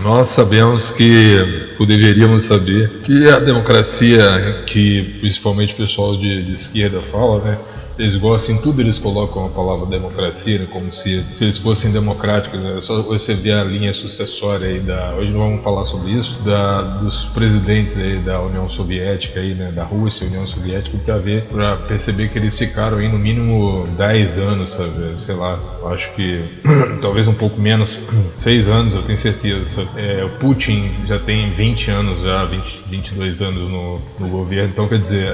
Nós sabemos que, ou deveríamos saber, que a democracia, que principalmente o pessoal de esquerda fala, né? Eles gostam, em tudo eles colocam a palavra democracia, né, como se eles fossem democráticos, né? Só você ver a linha sucessória aí hoje não vamos falar sobre isso, dos presidentes aí da União Soviética aí, né, da Rússia, União Soviética, para perceber que eles ficaram aí no mínimo 10 anos, sabe? Sei lá, acho que talvez um pouco menos, 6 anos, eu tenho certeza. O Putin já tem 20 anos, 22 anos no governo, então quer dizer,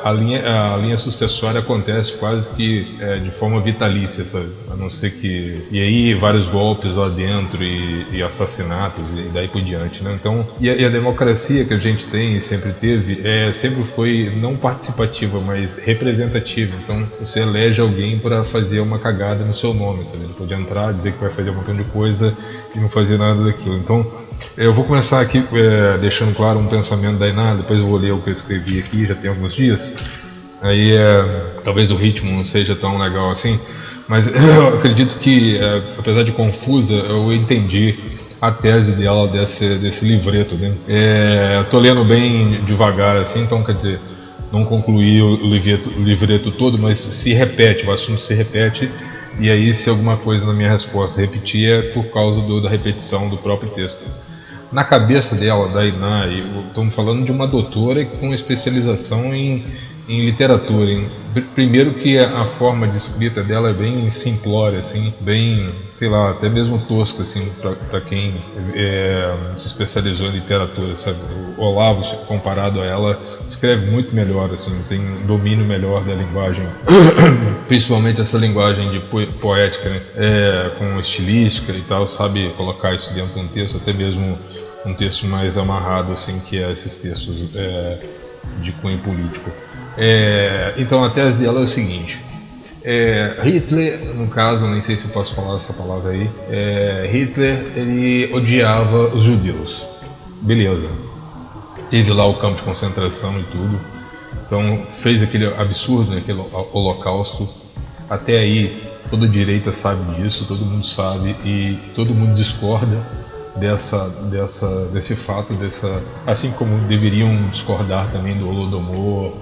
a linha sucessória acontece quase que de forma vitalícia, sabe? A não ser que... E aí vários golpes lá dentro e assassinatos e daí por diante, né? Então, e a democracia que a gente tem e sempre teve, sempre foi não participativa, mas representativa. Então, você elege alguém para fazer uma cagada no seu nome, sabe? Ele pode entrar, dizer que vai fazer um montão de coisa e não fazer nada daquilo. Então, eu vou começar aqui deixando claro um pensamento da Iná, depois eu vou ler o que eu escrevi aqui, já tem alguns dias. Aí talvez o ritmo não seja tão legal assim, mas eu acredito que, apesar de confusa, eu entendi a tese dela desse livreto, né? Eu tô lendo bem devagar assim, então quer dizer, não concluí o livreto todo, mas se repete, o assunto se repete, e aí se alguma coisa na minha resposta repetir é por causa da repetição do próprio texto. Na cabeça dela, da Iná, estamos falando de uma doutora com especialização em literatura. Primeiro que a forma de escrita dela é bem simplória, assim, bem, sei lá, até mesmo tosca, assim, para quem se especializou em literatura, sabe? O Olavo, comparado a ela, escreve muito melhor, assim, tem um domínio melhor da linguagem, principalmente essa linguagem de poética, né? Com estilística e tal, sabe colocar isso dentro de um texto, até mesmo um texto mais amarrado, assim, que esses textos de cunho político. Então a tese dela é o seguinte: Hitler, no caso, nem sei se eu posso falar essa palavra aí, Hitler, ele odiava os judeus, beleza, teve lá o campo de concentração e tudo, então fez aquele absurdo, né, aquele holocausto. Até aí toda a direita sabe disso, todo mundo sabe e todo mundo discorda desse fato, assim como deveriam discordar também do Holodomor,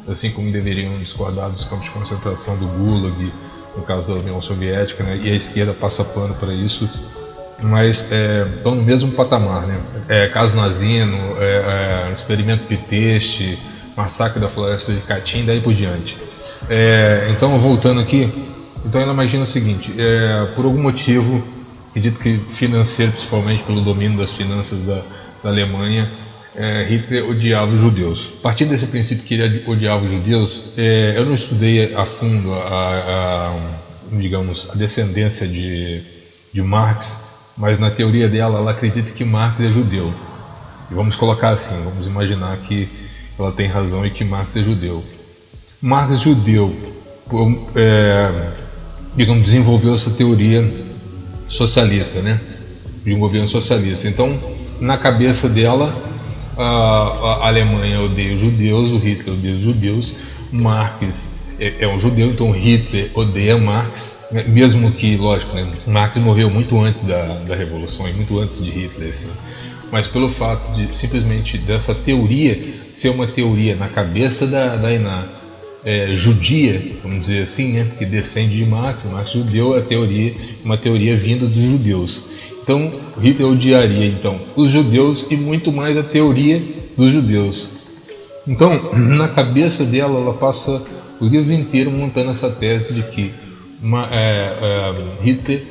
assim como deveriam discordar dos campos de concentração do Gulag, no caso da União Soviética, né? E a esquerda passa pano para isso, mas estão no mesmo patamar, né? Caso Nazino, experimento Piteste, massacre da floresta de Katyn, daí por diante. Então, voltando aqui, então ela imagina o seguinte: por algum motivo, acredito que financeiro, principalmente pelo domínio das finanças da Alemanha, Hitler odiava os judeus. A partir desse princípio que ele odiava os judeus, eu não estudei a fundo digamos, a descendência de Marx, mas na teoria dela, ela acredita que Marx é judeu. E vamos colocar assim, vamos imaginar que ela tem razão e que Marx é judeu. Marx, judeu, digamos, desenvolveu essa teoria socialista, né? De um governo socialista. Então, na cabeça dela, a Alemanha odeia os judeus, o Hitler odeia os judeus, Marx é um judeu, então Hitler odeia Marx, mesmo que, lógico, né, Marx morreu muito antes da Revolução e muito antes de Hitler, assim. Mas pelo fato de simplesmente dessa teoria ser uma teoria na cabeça da Iná, judia, vamos dizer assim, né, que descende de Marx judeu, uma teoria vinda dos judeus. Então, Hitler odiaria então os judeus e muito mais a teoria dos judeus. Então, na cabeça dela, ela passa o livro inteiro montando essa tese de que Hitler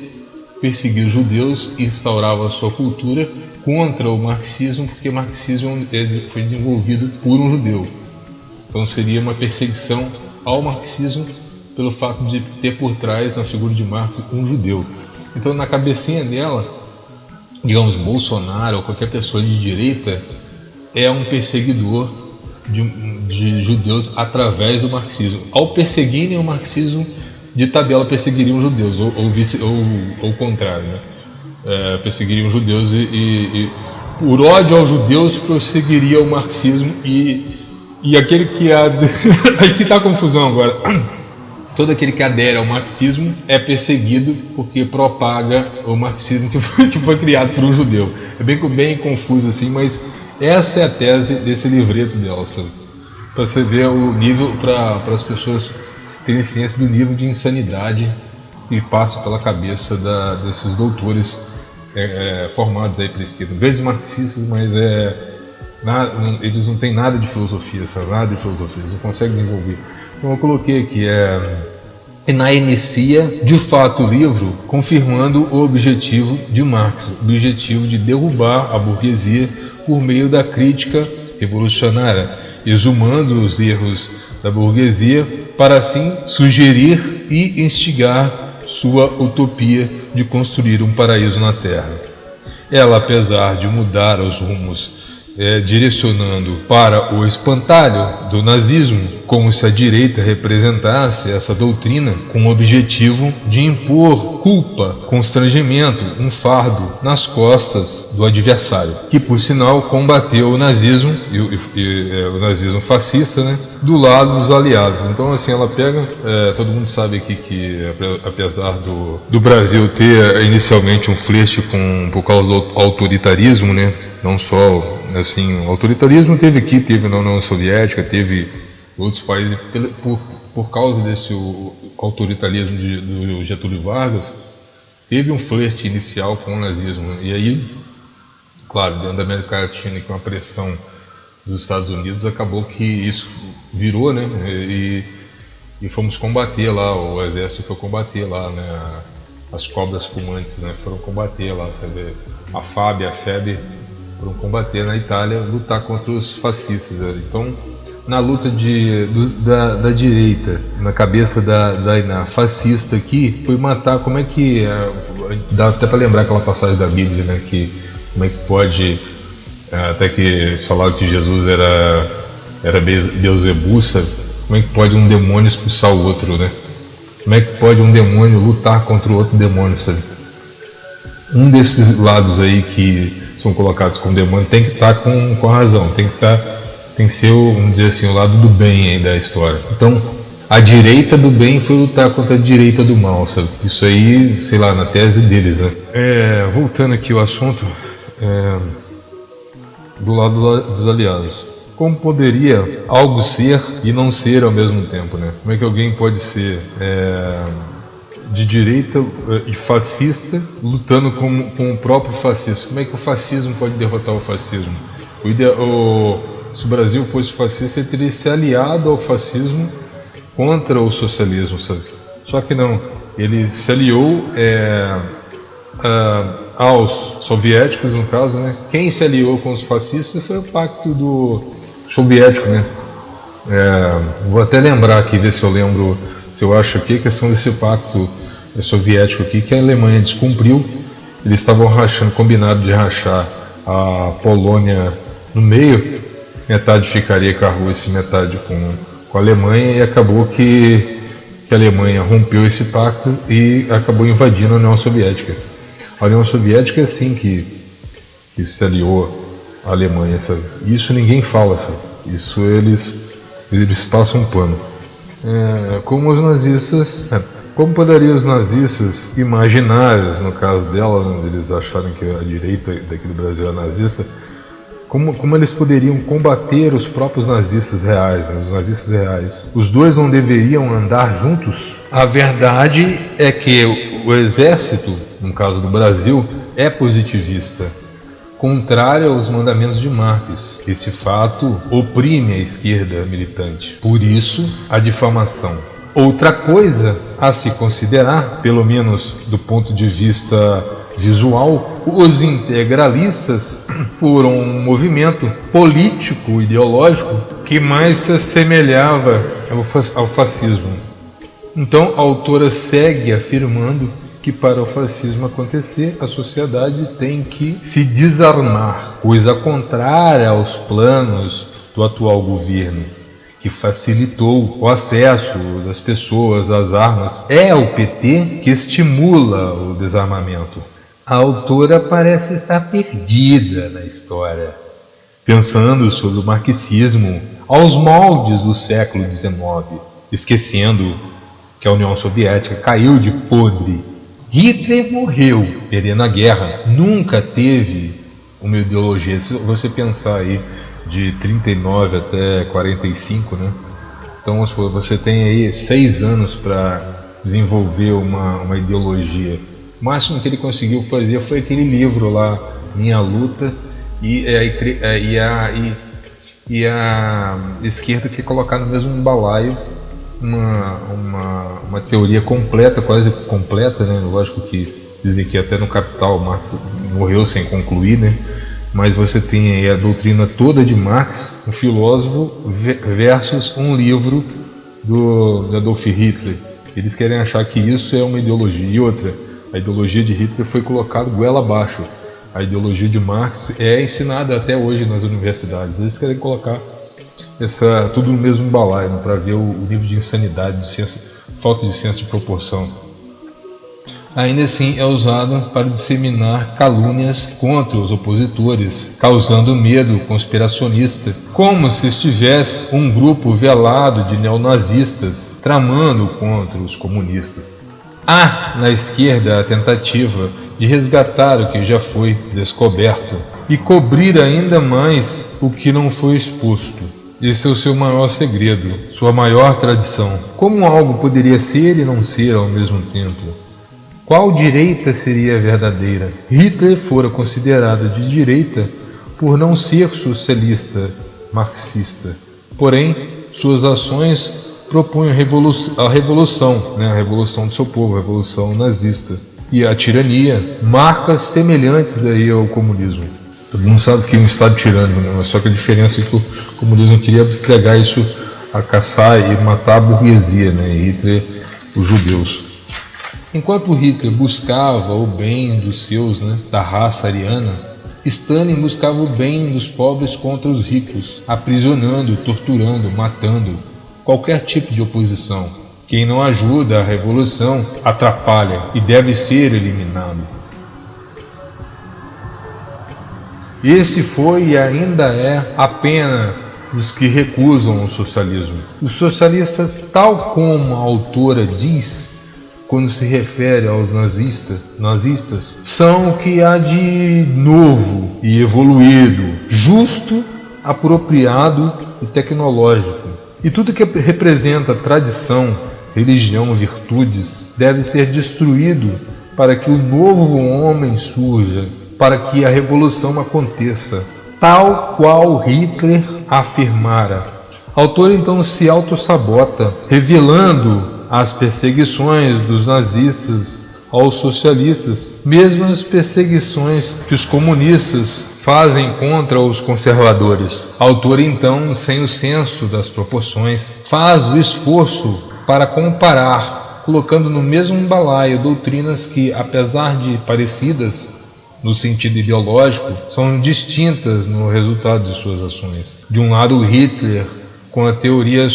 perseguia os judeus e instaurava a sua cultura contra o marxismo, porque o marxismo foi desenvolvido por um judeu. Então seria uma perseguição ao marxismo pelo fato de ter por trás, na figura de Marx, um judeu. Então, na cabecinha dela, digamos, Bolsonaro ou qualquer pessoa de direita é um perseguidor de judeus através do marxismo. Ao perseguirem o marxismo, de tabela perseguiriam judeus, ou o contrário, né? Perseguiriam judeus e por ódio aos judeus perseguiria o marxismo e aquele que aí que está a confusão agora. todo aquele que adere ao marxismo é perseguido porque propaga o marxismo que foi criado por um judeu. É bem confuso assim, mas essa é a tese desse livreto dela, sabe? Para você ver o nível, para as pessoas terem ciência do nível de insanidade que passa pela cabeça desses doutores formados aí pela esquerda. Grandes marxistas, mas eles não têm nada de filosofia, sabe? Nada de filosofia, eles não conseguem desenvolver. Então eu coloquei aqui, inicia de fato o livro confirmando o objetivo de Marx, o objetivo de derrubar a burguesia por meio da crítica revolucionária, exumando os erros da burguesia para assim sugerir e instigar sua utopia de construir um paraíso na Terra. Ela, apesar de mudar os rumos direcionando para o espantalho do nazismo, como se a direita representasse essa doutrina com o objetivo de impor culpa, constrangimento, um fardo nas costas do adversário, que por sinal combateu o nazismo o nazismo fascista, né, do lado dos aliados. Então assim, ela pega, todo mundo sabe aqui que apesar do Brasil ter inicialmente um flerte por causa do autoritarismo, né, não só assim, o autoritarismo teve na União Soviética, teve outros países, por causa desse autoritarismo do Getúlio Vargas, teve um flerte inicial com o nazismo. E aí, claro, dentro da América Latina, com a pressão dos Estados Unidos, acabou que isso virou, né? E fomos combater lá, o exército foi combater lá, né? As cobras fumantes, né? Foram combater lá, sabe? A FAB, a FEB foram combater na Itália, lutar contra os fascistas. Né? Então, na luta da direita, na cabeça da fascista aqui, foi matar, como é que... dá até para lembrar aquela passagem da Bíblia, né? Que, como é que pode... até que eles falaram que Jesus era Beelzebub, sabe? Como é que pode um demônio expulsar o outro, né? Como é que pode um demônio lutar contra o outro demônio, sabe? Um desses lados aí que são colocados como demônio tem que estar com a razão, tem que ser, vamos dizer assim, o lado do bem aí da história. Então, a direita do bem foi lutar contra a direita do mal, sabe? Isso aí, sei lá, na tese deles, né? Voltando aqui ao assunto, do lado dos aliados. Como poderia algo ser e não ser ao mesmo tempo, né? Como é que alguém pode ser de direita e fascista lutando com o próprio fascismo? Como é que o fascismo pode derrotar o fascismo? Se o Brasil fosse fascista, ele teria se aliado ao fascismo contra o socialismo, sabe? Só que não, ele se aliou aos soviéticos, no caso, né? Quem se aliou com os fascistas foi o Pacto do Soviético, né? Vou até lembrar aqui, ver se eu lembro, se eu acho aqui a questão desse Pacto Soviético aqui, que a Alemanha descumpriu. Eles estavam combinado de rachar a Polônia no meio, metade ficaria com a Rússia e metade com a Alemanha, e acabou que a Alemanha rompeu esse pacto e acabou invadindo a União Soviética. A União Soviética é assim que se aliou à Alemanha, sabe? Isso ninguém fala, sabe? Isso eles passam um pano. Como os nazistas, como poderiam os nazistas imaginários, no caso dela, né, eles acharem que a direita daqui do Brasil é nazista, como eles poderiam combater os próprios nazistas reais, né, os nazistas reais? Os dois não deveriam andar juntos? A verdade é que o exército, no caso do Brasil, é positivista, contrário aos mandamentos de Marx. Esse fato oprime a esquerda militante. Por isso, a difamação. Outra coisa a se considerar, pelo menos do ponto de vista visual, os integralistas foram um movimento político, ideológico, que mais se assemelhava ao fascismo. Então, a autora segue afirmando que para o fascismo acontecer, a sociedade tem que se desarmar, coisa contrária aos planos do atual governo, que facilitou o acesso das pessoas às armas. É o PT que estimula o desarmamento. A autora parece estar perdida na história, pensando sobre o marxismo aos moldes do século XIX, esquecendo que a União Soviética caiu de podre. Hitler morreu, perdendo a guerra, nunca teve uma ideologia. Se você pensar aí de 39 até 45, né? Então você tem aí 6 anos para desenvolver uma ideologia. O máximo que ele conseguiu fazer foi aquele livro lá, Minha Luta, e a esquerda quer colocar no mesmo balaio uma teoria completa, quase completa, né? Lógico que dizem que até no Capital Marx morreu sem concluir, né? Mas você tem aí a doutrina toda de Marx, um filósofo versus um livro do Adolf Hitler. Eles querem achar que isso é uma ideologia. E outra, a ideologia de Hitler foi colocada goela abaixo. A ideologia de Marx é ensinada até hoje nas universidades. Eles querem colocar tudo no mesmo balaio, para ver o nível de insanidade, falta de senso de proporção. Ainda assim é usado para disseminar calúnias contra os opositores, causando medo conspiracionista, como se estivesse um grupo velado de neonazistas tramando contra os comunistas. Há na esquerda a tentativa de resgatar o que já foi descoberto e cobrir ainda mais o que não foi exposto. Esse é o seu maior segredo, sua maior tradição. Como algo poderia ser e não ser ao mesmo tempo? Qual direita seria a verdadeira? Hitler fora considerado de direita por não ser socialista, marxista. Porém, suas ações propunham a revolução do seu povo, a revolução nazista. E a tirania, marcas semelhantes aí ao comunismo. Todo mundo sabe que é um Estado tirânico, né? Mas só que a diferença é que o comunismo queria pregar isso a caçar e matar a burguesia, né? E Hitler, os judeus. Enquanto Hitler buscava o bem dos seus, da raça ariana, Stalin buscava o bem dos pobres contra os ricos, aprisionando, torturando, matando qualquer tipo de oposição. Quem não ajuda a revolução atrapalha e deve ser eliminado. Esse foi e ainda é a pena dos que recusam o socialismo. Os socialistas, tal como a autora diz, quando se refere aos nazistas, são o que há de novo e evoluído, justo, apropriado e tecnológico. E tudo que representa tradição, religião, virtudes, deve ser destruído para que o novo homem surja, para que a revolução aconteça, tal qual Hitler afirmara. O autor então se autossabota, revelando as perseguições dos nazistas aos socialistas, mesmas perseguições que os comunistas fazem contra os conservadores. O autor então, sem o senso das proporções, faz o esforço para comparar, colocando no mesmo balaio doutrinas que, apesar de parecidas no sentido ideológico, são distintas no resultado de suas ações. De um lado, Hitler, com a teoria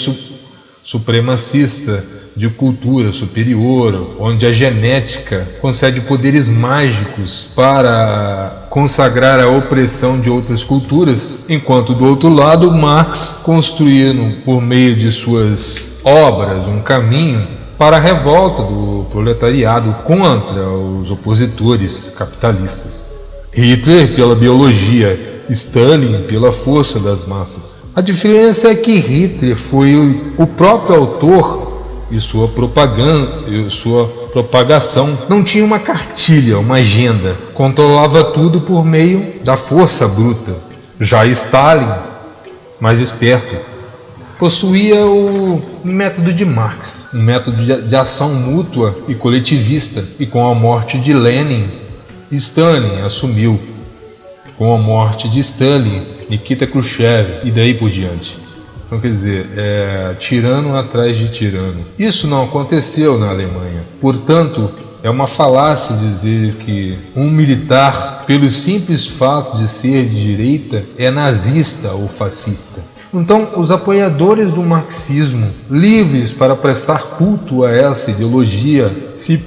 supremacista de cultura superior, onde a genética concede poderes mágicos para consagrar a opressão de outras culturas, enquanto do outro lado Marx construindo por meio de suas obras um caminho para a revolta do proletariado contra os opositores capitalistas. Hitler pela biologia, Stalin pela força das massas. A diferença é que Hitler foi o próprio autor e sua propagação não tinha uma cartilha, uma agenda, controlava tudo por meio da força bruta. Já Stalin, mais esperto, possuía o método de Marx, um método de ação mútua e coletivista, e com a morte de Lenin, Stalin assumiu. Com a morte de Stalin, Nikita Khrushchev e daí por diante. Então, quer dizer, tirano atrás de tirano. Isso não aconteceu na Alemanha. Portanto, é uma falácia dizer que um militar, pelo simples fato de ser de direita, é nazista ou fascista. Então, os apoiadores do marxismo, livres para prestar culto a essa ideologia, se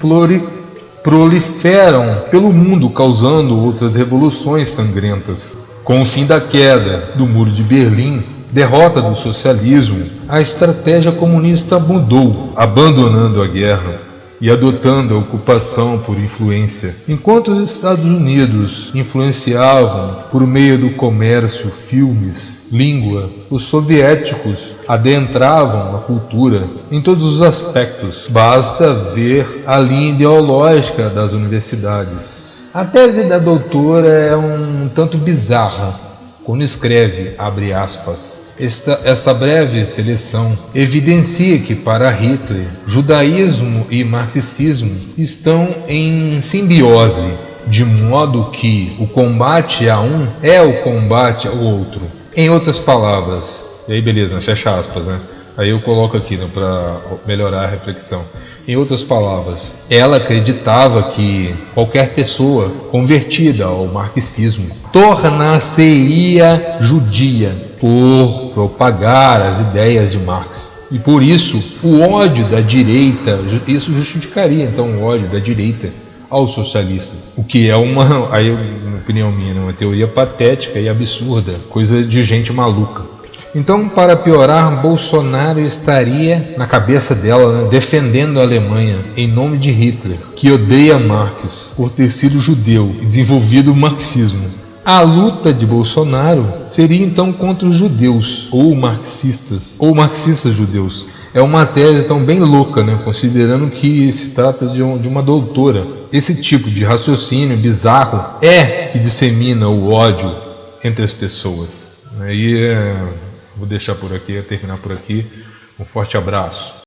proliferam pelo mundo, causando outras revoluções sangrentas. Com o fim da queda do Muro de Berlim, derrota do socialismo, a estratégia comunista mudou, abandonando a guerra e adotando a ocupação por influência. Enquanto os Estados Unidos influenciavam por meio do comércio, filmes, língua, os soviéticos adentravam a cultura em todos os aspectos. Basta ver a linha ideológica das universidades. A tese da doutora é um tanto bizarra quando escreve, abre aspas, essa breve seleção evidencia que para Hitler, judaísmo e marxismo estão em simbiose, de modo que o combate a um é o combate ao outro. Em outras palavras, e aí beleza, fecha aspas, né? Aí eu coloco aqui, né, para melhorar a reflexão. Em outras palavras, ela acreditava que qualquer pessoa convertida ao marxismo tornar-se-ia judia por propagar as ideias de Marx. E por isso, o ódio da direita, isso justificaria então o ódio da direita aos socialistas. O que é uma, aí na opinião minha, uma teoria patética e absurda, coisa de gente maluca. Então, para piorar, Bolsonaro estaria na cabeça dela, né, defendendo a Alemanha em nome de Hitler, que odeia Marx por ter sido judeu e desenvolvido o marxismo. A luta de Bolsonaro seria então contra os judeus, ou marxistas judeus. É uma tese tão bem louca, né, considerando que se trata de uma doutora. Esse tipo de raciocínio bizarro é que dissemina o ódio entre as pessoas. Vou deixar por aqui, terminar por aqui. Um forte abraço.